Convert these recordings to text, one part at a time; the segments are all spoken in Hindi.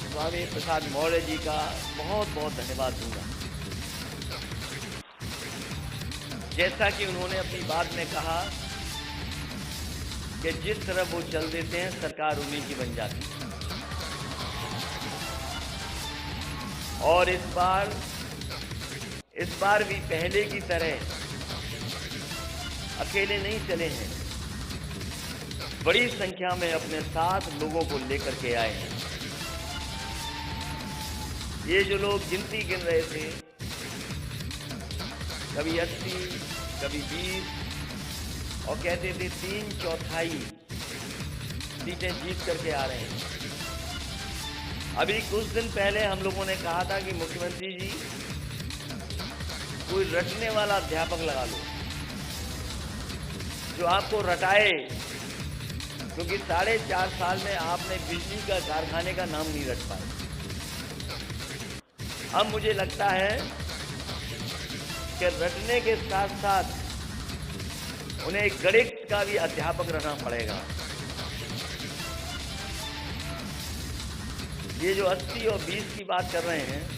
स्वामी प्रसाद मौर्य जी का बहुत बहुत धन्यवाद दूंगा। जैसा कि उन्होंने अपनी बात में कहा कि जिस तरह वो चल देते हैं सरकार उन्हीं की बन जाती है। और इस बार भी पहले की तरह अकेले नहीं चले हैं, बड़ी संख्या में अपने साथ लोगों को लेकर के आए हैं। ये जो लोग गिनती गिन रहे थे, कभी 80, कभी 20, और कहते थे 3/4 सीटें जीत करके आ रहे हैं। अभी कुछ दिन पहले हम लोगों ने कहा था कि मुख्यमंत्री जी कोई रटने वाला अध्यापक लगा लो जो आपको रटाए, क्योंकि 4.5 साल में आपने बिजली का कारखाने का नाम नहीं रट पाए। अब मुझे लगता है कि रटने के साथ साथ उन्हें गणित का भी अध्यापक रहना पड़ेगा। ये जो 80 और 20 की बात कर रहे हैं,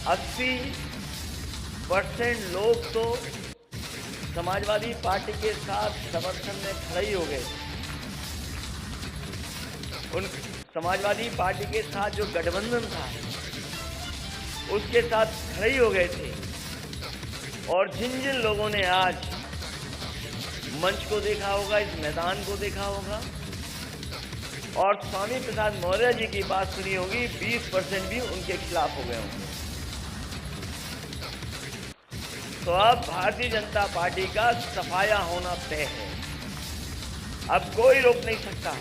80% लोग तो समाजवादी पार्टी के साथ समर्थन में खड़े ही हो गए। उन समाजवादी पार्टी के साथ जो गठबंधन था उसके साथ खड़े ही हो गए थे। और जिन जिन लोगों ने आज मंच को देखा होगा, इस मैदान को देखा होगा और स्वामी प्रसाद मौर्य जी की बात सुनी होगी, 20% भी उनके खिलाफ हो गए होंगे। तो अब भारतीय जनता पार्टी का सफाया होना तय है, अब कोई रोक नहीं सकता।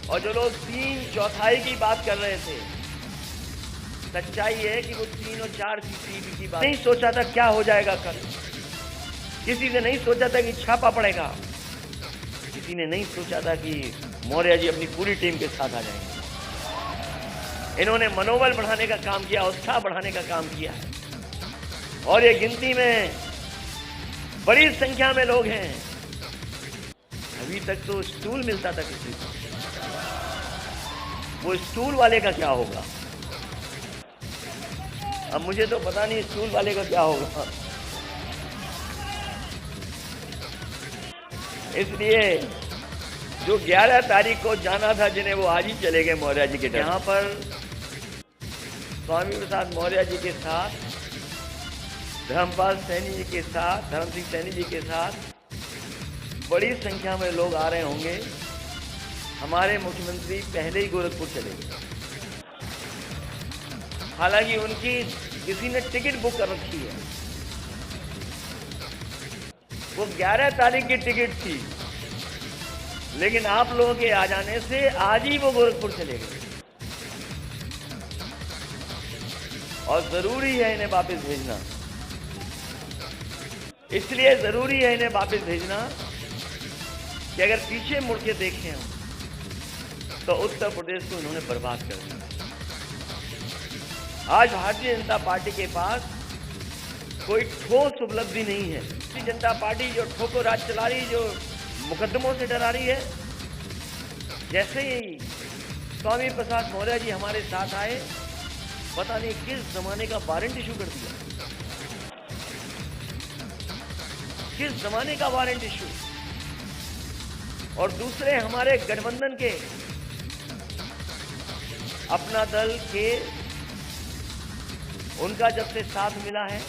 और जो लोग 3/4 की बात कर रहे थे, सच्चाई है कि वो 3 और 4 की सीट की बात नहीं सोचा था क्या हो जाएगा कल। किसी ने नहीं सोचा था कि छापा पड़ेगा, किसी ने नहीं सोचा था कि मौर्य जी अपनी पूरी टीम के साथ आ जाएंगे। इन्होंने मनोबल बढ़ाने का काम किया, उत्साह बढ़ाने का काम किया है। और ये गिनती में बड़ी संख्या में लोग हैं। अभी तक तो स्टूल मिलता था किसी को, वो स्टूल वाले का क्या होगा? अब मुझे तो पता नहीं स्टूल वाले का क्या होगा। इसलिए जो 11 तारीख को जाना था जिन्हें, वो आज ही चले गए मौर्य जी के डर। यहाँ पर स्वामी प्रसाद मौर्य जी के साथ, धर्मपाल सैनी जी के साथ, धर्म सिंह सैनी जी के साथ बड़ी संख्या में लोग आ रहे होंगे। हमारे मुख्यमंत्री पहले ही गोरखपुर चले गए, हालांकि उनकी किसी ने टिकट बुक कर रखी है। वो 11 तारीख की टिकट थी, लेकिन आप लोगों के आ जाने से आज ही वो गोरखपुर चले गए। और जरूरी है इन्हें वापस भेजना, इसलिए जरूरी है इन्हें वापस भेजना कि अगर पीछे मुड़ के देखें हम तो उत्तर प्रदेश को इन्होंने बर्बाद कर दिया। आज भारतीय जनता पार्टी के पास कोई ठोस उपलब्धि नहीं है। भारतीय जनता पार्टी जो ठोको राज चला रही, जो मुकदमों से डरा रही है, जैसे ही स्वामी प्रसाद मौर्य जी हमारे साथ आए, पता नहीं किस जमाने का वारंट इशू कर दिया, किस जमाने का वारंट इशू। और दूसरे हमारे गठबंधन के, अपना दल के, उनका जब से साथ मिला है,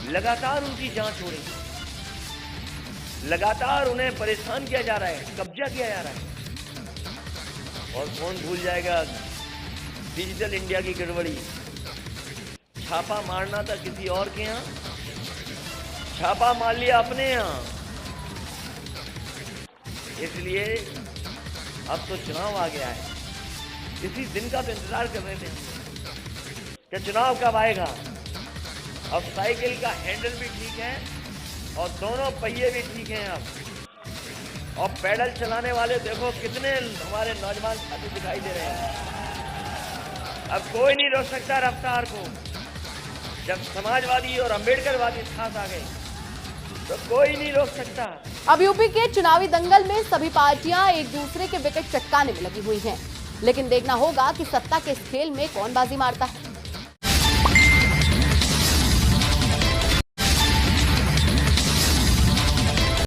लगातार उनकी जांच हो रही है, लगातार उन्हें परेशान किया जा रहा है, कब्जा किया जा रहा है। और कौन भूल जाएगा डिजिटल इंडिया की गड़बड़ी। छापा मारना था किसी और के यहां, छापा मार लिया अपने यहां। इसलिए अब तो चुनाव आ गया है, इसी दिन का तो इंतजार कर रहे थे हम लोग कि चुनाव कब आएगा। अब साइकिल का हैंडल भी ठीक है और दोनों पहिए भी ठीक हैं। अब और पैडल चलाने वाले देखो कितने हमारे नौजवान साथी दिखाई दे रहे हैं। अब कोई नहीं रोक सकता रफ्तार को। जब समाजवादी और अंबेडकरवादी साथ आ गए तो कोई नहीं रोक सकता। अब यूपी के चुनावी दंगल में सभी पार्टियां एक दूसरे के विकेट चटकाने में लगी हुई हैं, लेकिन देखना होगा कि सत्ता के इस खेल में कौन बाजी मारता है।